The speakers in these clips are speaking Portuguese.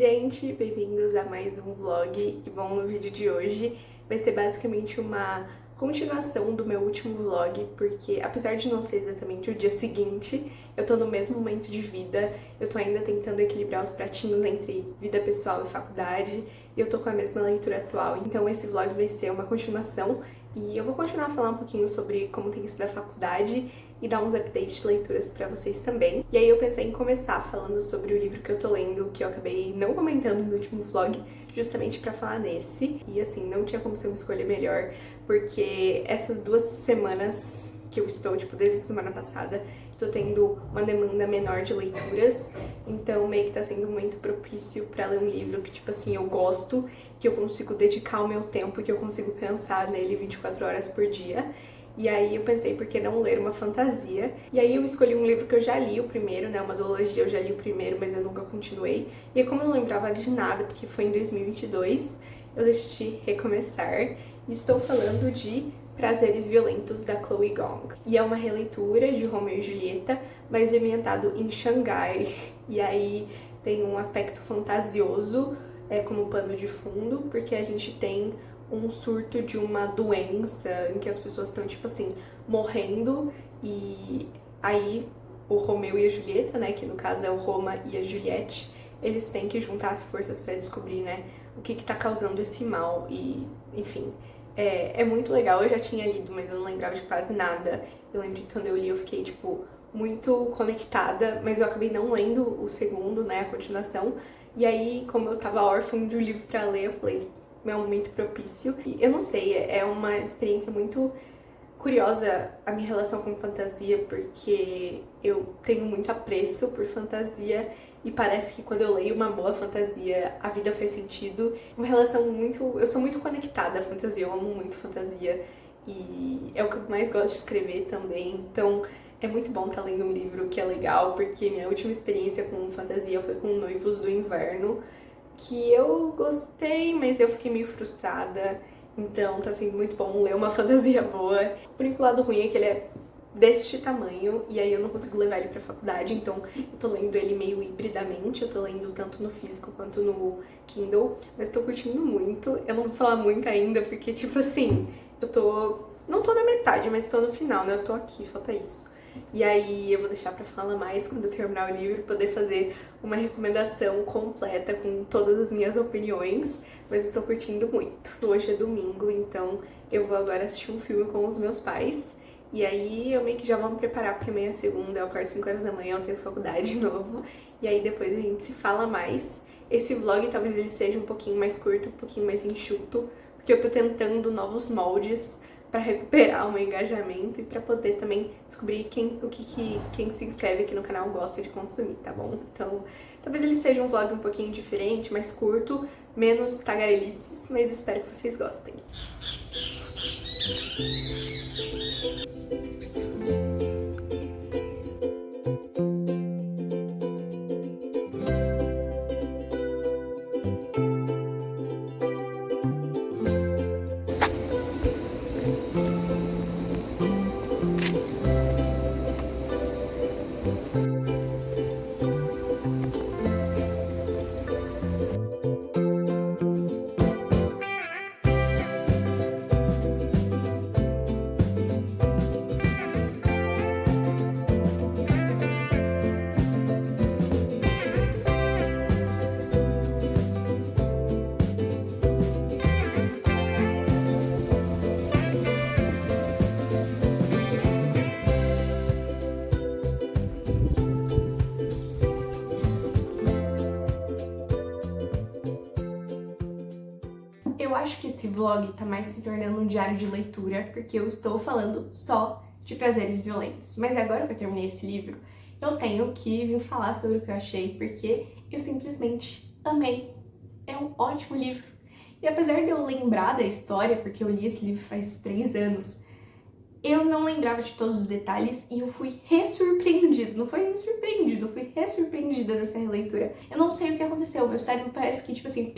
gente! Bem-vindos a mais um vlog. E bom, no vídeo de hoje vai ser basicamente uma continuação do meu último vlog, porque apesar de não ser exatamente o dia seguinte, eu tô no mesmo momento de vida, eu tô ainda tentando equilibrar os pratinhos entre vida pessoal e faculdade, e eu tô com a mesma leitura atual. Então esse vlog vai ser uma continuação, e eu vou continuar a falar um pouquinho sobre como tem sido a faculdade e dar uns updates de leituras pra vocês também. E aí eu pensei em começar falando sobre o livro que eu tô lendo, que eu acabei não comentando no último vlog, justamente pra falar nesse. E assim, não tinha como ser uma escolha melhor, porque essas 2 semanas que eu estou, tipo, desde a semana passada, tô tendo uma demanda menor de leituras, então meio que tá sendo muito propício pra ler um livro que, tipo assim, eu gosto, que eu consigo dedicar o meu tempo, que eu consigo pensar nele 24 horas por dia. E aí eu pensei, por que não ler uma fantasia? E aí eu escolhi um livro que eu já li o primeiro, né, uma duologia, eu já li o primeiro, mas eu nunca continuei. E aí, como eu não lembrava de nada, porque foi em 2022, eu decidi recomeçar. E estou falando de Prazeres Violentos, da Chloe Gong. E é uma releitura de Romeu e Julieta, mas ambientado em Xangai. E aí tem um aspecto fantasioso como pano de fundo, porque a gente tem um surto de uma doença em que as pessoas estão, tipo assim, morrendo, e aí o Romeu e a Julieta, né, que no caso é o Roma e a Juliette, eles têm que juntar as forças pra descobrir, né, o que tá causando esse mal, e, enfim, é muito legal. Eu já tinha lido, mas eu não lembrava de quase nada. Eu lembro que quando eu li eu fiquei, tipo, muito conectada, mas eu acabei não lendo o segundo, né, a continuação, e aí, como eu tava órfã de um livro pra ler, eu falei, é um momento propício. E eu não sei, é uma experiência muito curiosa a minha relação com fantasia, porque eu tenho muito apreço por fantasia e parece que quando eu leio uma boa fantasia, a vida faz sentido. Uma relação muito... Eu sou muito conectada à fantasia, eu amo muito fantasia e é o que eu mais gosto de escrever também, então é muito bom estar lendo um livro que é legal, porque minha última experiência com fantasia foi com Noivos do Inverno, que eu gostei, mas eu fiquei meio frustrada, então tá sendo muito bom ler uma fantasia boa. O único lado ruim é que ele é deste tamanho, e aí eu não consigo levar ele pra faculdade, então eu tô lendo ele meio hibridamente, eu tô lendo tanto no físico quanto no Kindle, mas tô curtindo muito. Eu não vou falar muito ainda, porque tipo assim, não tô na metade, mas tô no final, né, eu tô aqui, falta isso. E aí eu vou deixar pra falar mais quando eu terminar o livro, poder fazer uma recomendação completa com todas as minhas opiniões, mas eu tô curtindo muito. Hoje é domingo, então eu vou agora assistir um filme com os meus pais, e aí eu meio que já vou me preparar pra amanhã segunda, eu acordo 5 horas da manhã, eu tenho faculdade de novo, e aí depois a gente se fala mais. Esse vlog talvez ele seja um pouquinho mais curto, um pouquinho mais enxuto, porque eu tô tentando novos moldes para recuperar o meu engajamento e para poder também descobrir quem se inscreve aqui no canal gosta de consumir, tá bom? Então, talvez ele seja um vlog um pouquinho diferente, mais curto, menos tagarelices, mas espero que vocês gostem. Eu acho que esse vlog tá mais se tornando um diário de leitura, porque eu estou falando só de Prazeres Violentos. Mas agora que eu terminei esse livro, eu tenho que vir falar sobre o que eu achei, porque eu simplesmente amei. É um ótimo livro. E apesar de eu lembrar da história, porque eu li esse livro faz 3 anos, eu não lembrava de todos os detalhes e eu fui ressurpreendida. Não foi nem surpreendida, eu fui ressurpreendida nessa releitura. Eu não sei o que aconteceu, meu cérebro parece que, tipo assim,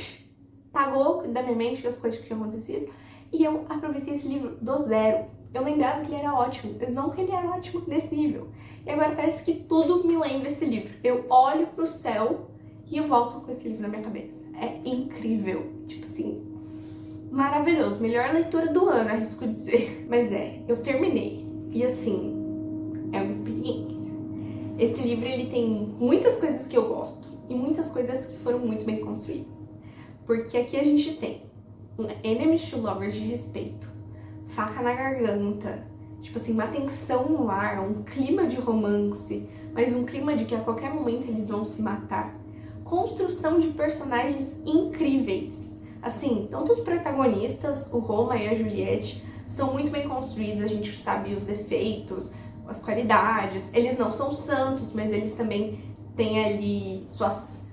apagou da minha mente as coisas que tinham acontecido, e eu aproveitei esse livro do zero. Eu lembrava que ele era ótimo, não que ele era ótimo nesse nível. E agora parece que tudo me lembra esse livro. Eu olho pro céu e eu volto com esse livro na minha cabeça. É incrível, tipo assim, maravilhoso, melhor leitura do ano, arrisco dizer. Mas eu terminei, e assim, é uma experiência. Esse livro, ele tem muitas coisas que eu gosto, e muitas coisas que foram muito bem construídas. Porque aqui a gente tem um enemies to lovers de respeito, faca na garganta, tipo assim, uma tensão no ar, um clima de romance, mas um clima de que a qualquer momento eles vão se matar. Construção de personagens incríveis. Assim, tanto os protagonistas, o Roma e a Juliette, são muito bem construídos, a gente sabe os defeitos, as qualidades. Eles não são santos, mas eles também têm ali suas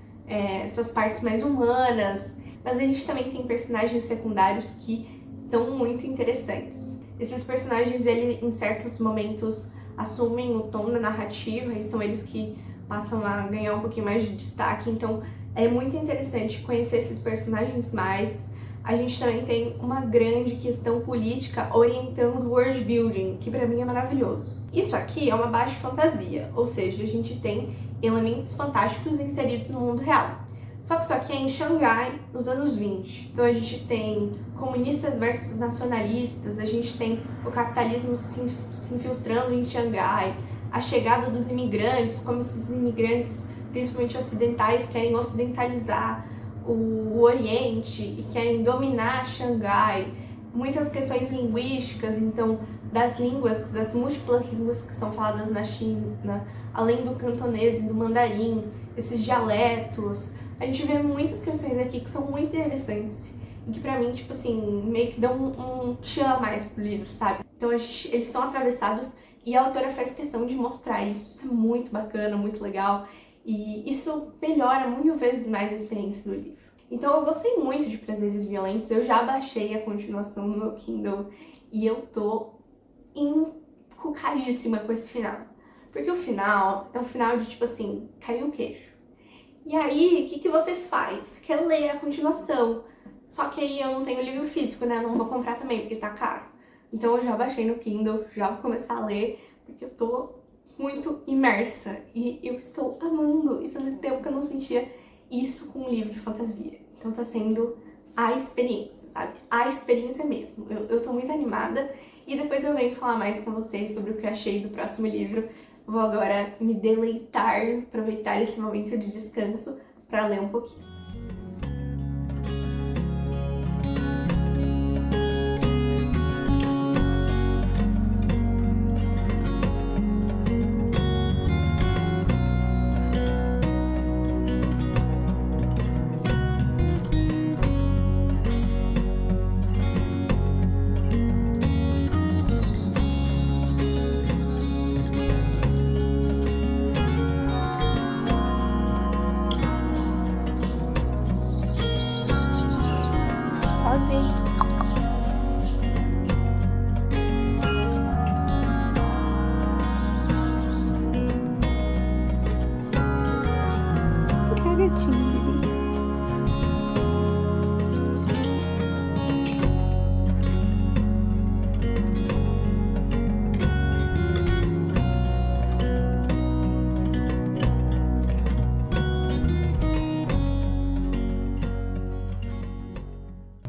partes mais humanas. Mas a gente também tem personagens secundários que são muito interessantes. Esses personagens, em certos momentos, assumem o tom da narrativa e são eles que passam a ganhar um pouquinho mais de destaque. Então, é muito interessante conhecer esses personagens mais. A gente também tem uma grande questão política orientando o world building, que pra mim é maravilhoso. Isso aqui é uma baixa fantasia, ou seja, a gente tem elementos fantásticos inseridos no mundo real. Só que isso aqui é em Xangai, nos anos 20. Então a gente tem comunistas versus nacionalistas, a gente tem o capitalismo se infiltrando em Xangai, a chegada dos imigrantes, como esses imigrantes, principalmente ocidentais, querem ocidentalizar o Oriente e querem dominar Xangai. Muitas questões linguísticas, então, das línguas, das múltiplas línguas que são faladas na China, além do cantonês e do mandarim, esses dialetos. A gente vê muitas questões aqui que são muito interessantes e que pra mim, tipo assim, meio que dão um tchan a mais pro livro, sabe? Então eles são atravessados e a autora faz questão de mostrar isso. Isso é muito bacana, muito legal e isso melhora 1000 vezes mais a experiência do livro. Então eu gostei muito de Prazeres Violentos, eu já baixei a continuação no meu Kindle e eu tô encucadíssima com esse final. Porque o final é um final de tipo assim, caiu o queixo. E aí, o que você faz? Você quer ler a continuação. Só que aí eu não tenho livro físico, né? Eu não vou comprar também, porque tá caro. Então eu já baixei no Kindle, já vou começar a ler, porque eu tô muito imersa. E eu estou amando. E fazia tempo que eu não sentia isso com um livro de fantasia. Então tá sendo a experiência, sabe? A experiência mesmo. Eu tô muito animada. E depois eu venho falar mais com vocês sobre o que eu achei do próximo livro. Vou agora me deleitar, aproveitar esse momento de descanso para ler um pouquinho.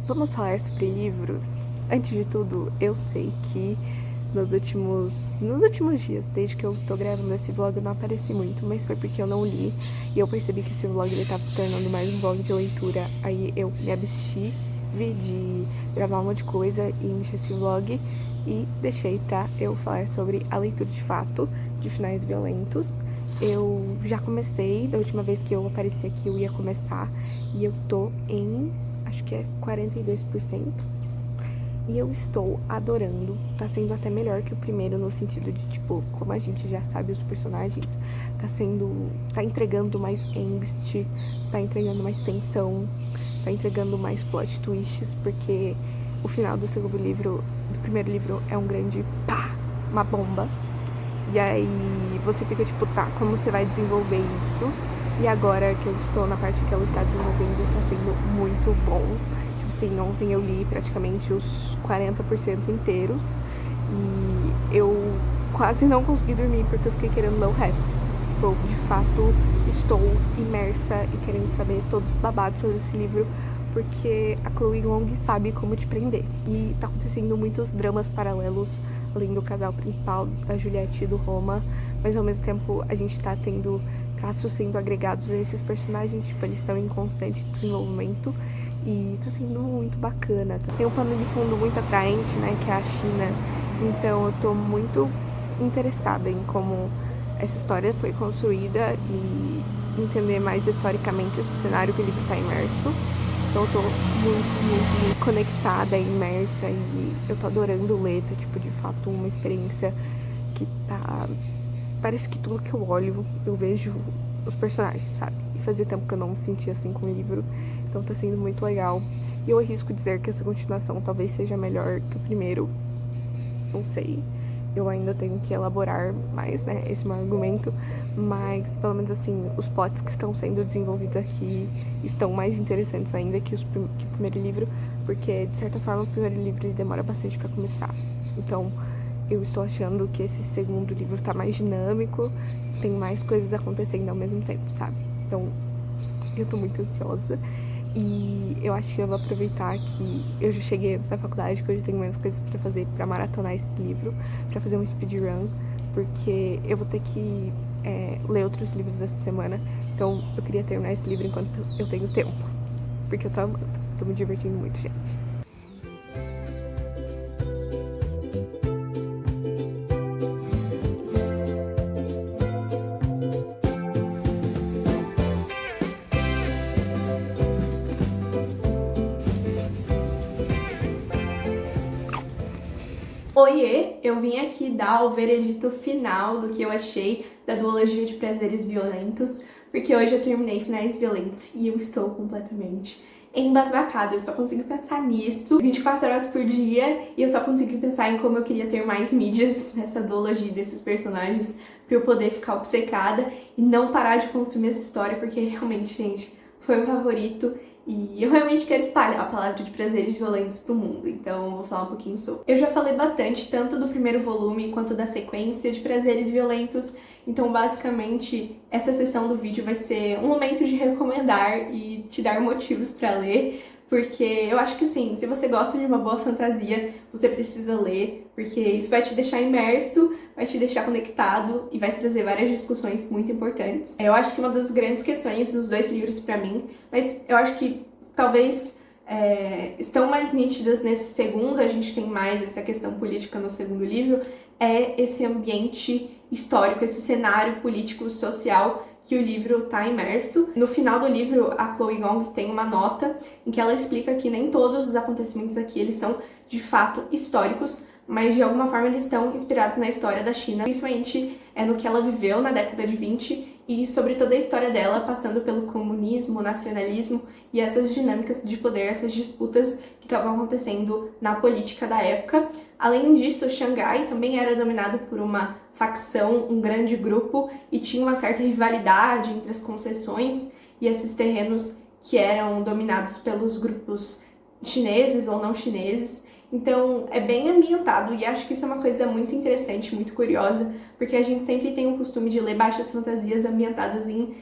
Vamos falar sobre livros. Antes de tudo, eu sei que nos últimos dias, desde que eu tô gravando esse vlog, eu não apareci muito, mas foi porque eu não li e eu percebi que esse vlog ele tava se tornando mais um vlog de leitura. Aí eu me abstive de gravar um monte de coisa e encher esse vlog e deixei pra eu falar sobre a leitura de fato de Finais Violentos. Eu já comecei, da última vez que eu apareci aqui eu ia começar e eu tô em, acho que é 42%. E eu estou adorando, tá sendo até melhor que o primeiro no sentido de, tipo, como a gente já sabe os personagens, tá entregando mais angst, tá entregando mais tensão, tá entregando mais plot twists, porque o final do primeiro livro é um grande pá, uma bomba. E aí você fica tipo, tá, como você vai desenvolver isso? E agora que eu estou na parte que ela está desenvolvendo, tá sendo muito bom. Assim, ontem eu li praticamente os 40% inteiros e eu quase não consegui dormir porque eu fiquei querendo ler o resto. Tipo, de fato, estou imersa e querendo saber todos os babados desse livro, porque a Chloe Gong sabe como te prender. E tá acontecendo muitos dramas paralelos, além do casal principal, da Juliette e do Roma, mas ao mesmo tempo a gente tá tendo traços sendo agregados a esses personagens, tipo, eles estão em constante desenvolvimento e tá sendo muito bacana. Tem um pano de fundo muito atraente, né, que é a China, então eu tô muito interessada em como essa história foi construída e entender mais historicamente esse cenário que o livro tá imerso. Então eu tô muito conectada, imersa e eu tô adorando ler, tá tipo, de fato, uma experiência que tá... Parece que tudo que eu olho, eu vejo os personagens, sabe? E fazia tempo que eu não me sentia assim com o livro, então tá sendo muito legal. E eu arrisco dizer que essa continuação talvez seja melhor que o primeiro, não sei. Eu ainda tenho que elaborar mais, né, esse meu argumento, mas pelo menos assim, os plots que estão sendo desenvolvidos aqui estão mais interessantes ainda que o primeiro livro, porque de certa forma o primeiro livro ele demora bastante pra começar. Então eu estou achando que esse segundo livro tá mais dinâmico, tem mais coisas acontecendo ao mesmo tempo, sabe? Então eu tô muito ansiosa. E eu acho que eu vou aproveitar que eu já cheguei antes da faculdade, que eu já tenho menos coisas pra fazer, pra maratonar esse livro, pra fazer um speedrun, porque eu vou ter que ler outros livros essa semana, então eu queria terminar esse livro enquanto eu tenho tempo, porque eu tô amando, tô me divertindo muito, gente. Oiê, eu vim aqui dar o veredito final do que eu achei da duologia de Prazeres Violentos, porque hoje eu terminei Finais Violentos e eu estou completamente embasbacada. Eu só consigo pensar nisso 24 horas por dia e eu só consigo pensar em como eu queria ter mais mídias nessa duologia desses personagens pra eu poder ficar obcecada e não parar de consumir essa história, porque realmente, gente, foi um favorito. E eu realmente quero espalhar a palavra de Prazeres Violentos pro mundo, então eu vou falar um pouquinho sobre. Eu já falei bastante, tanto do primeiro volume quanto da sequência de Prazeres Violentos, então basicamente essa sessão do vídeo vai ser um momento de recomendar e te dar motivos pra ler, porque eu acho que assim, se você gosta de uma boa fantasia, você precisa ler, porque isso vai te deixar imerso, vai te deixar conectado e vai trazer várias discussões muito importantes. Eu acho que uma das grandes questões dos dois livros pra mim, mas eu acho que talvez estão mais nítidas nesse segundo, a gente tem mais essa questão política no segundo livro, é esse ambiente histórico, esse cenário político social que o livro está imerso. No final do livro, a Chloe Gong tem uma nota em que ela explica que nem todos os acontecimentos aqui eles são de fato históricos, mas de alguma forma eles estão inspirados na história da China, principalmente no que ela viveu na década de 20 e sobre toda a história dela, passando pelo comunismo, nacionalismo e essas dinâmicas de poder, essas disputas que estavam acontecendo na política da época. Além disso, Xangai também era dominado por uma facção, um grande grupo, e tinha uma certa rivalidade entre as concessões e esses terrenos que eram dominados pelos grupos chineses ou não chineses. Então é bem ambientado e acho que isso é uma coisa muito interessante, muito curiosa, porque a gente sempre tem o costume de ler baixas fantasias ambientadas em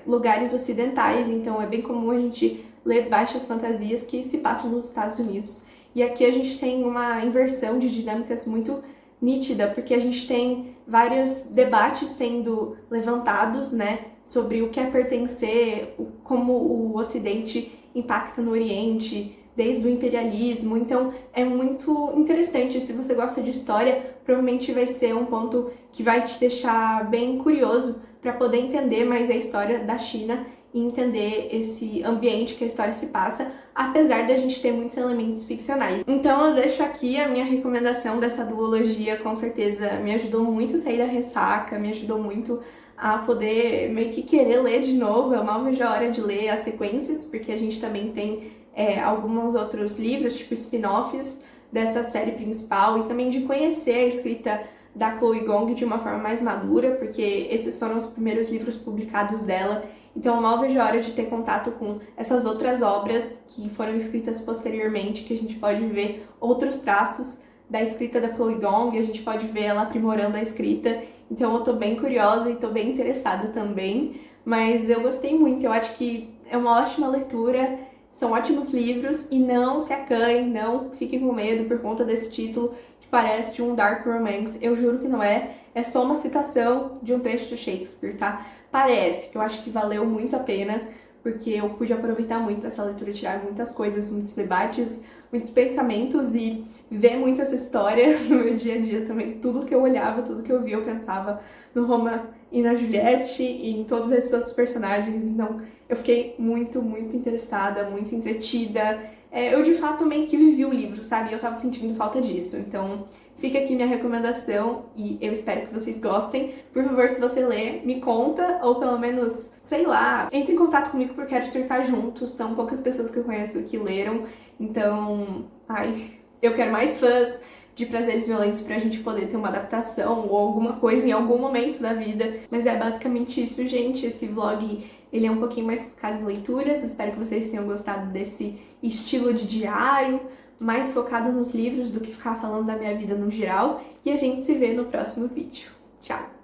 lugares ocidentais, então é bem comum a gente ler baixas fantasias que se passam nos Estados Unidos. E aqui a gente tem uma inversão de dinâmicas muito nítida, porque a gente tem vários debates sendo levantados, né, sobre o que é pertencer, como o Ocidente impacta no Oriente, desde o imperialismo, então é muito interessante. Se você gosta de história, provavelmente vai ser um ponto que vai te deixar bem curioso para poder entender mais a história da China e entender esse ambiente que a história se passa, apesar de a gente ter muitos elementos ficcionais. Então eu deixo aqui a minha recomendação dessa duologia, com certeza me ajudou muito a sair da ressaca, me ajudou muito a poder meio que querer ler de novo. Eu mal vejo a hora de ler as sequências, porque a gente também tem alguns outros livros, tipo spin-offs dessa série principal, e também de conhecer a escrita da Chloe Gong de uma forma mais madura, porque esses foram os primeiros livros publicados dela, então eu mal vejo a hora de ter contato com essas outras obras que foram escritas posteriormente, que a gente pode ver outros traços da escrita da Chloe Gong, a gente pode ver ela aprimorando a escrita, então eu tô bem curiosa e tô bem interessada também, mas eu gostei muito, eu acho que é uma ótima leitura, são ótimos livros e não se acanhem, não fiquem com medo por conta desse título que parece de um dark romance, eu juro que não é, é só uma citação de um trecho do Shakespeare, tá? Parece, eu acho que valeu muito a pena, porque eu pude aproveitar muito essa leitura, tirar muitas coisas, muitos debates, muitos pensamentos e ver muito essa história no meu dia a dia também. Tudo que eu olhava, tudo que eu via, eu pensava no Roma e na Juliette e em todos esses outros personagens. Então eu fiquei muito, muito interessada, muito entretida. Eu de fato meio que vivi o livro, sabe? Eu tava sentindo falta disso. Então fica aqui minha recomendação e eu espero que vocês gostem. Por favor, se você ler, me conta, ou pelo menos, sei lá, entre em contato comigo porque eu quero surtar juntos. São poucas pessoas que eu conheço que leram, então, eu quero mais fãs de Prazeres Violentos pra gente poder ter uma adaptação ou alguma coisa em algum momento da vida. Mas é basicamente isso, gente. Esse vlog, ele é um pouquinho mais focado em leituras. Espero que vocês tenham gostado desse estilo de diário, mais focado nos livros do que ficar falando da minha vida no geral. E a gente se vê no próximo vídeo. Tchau!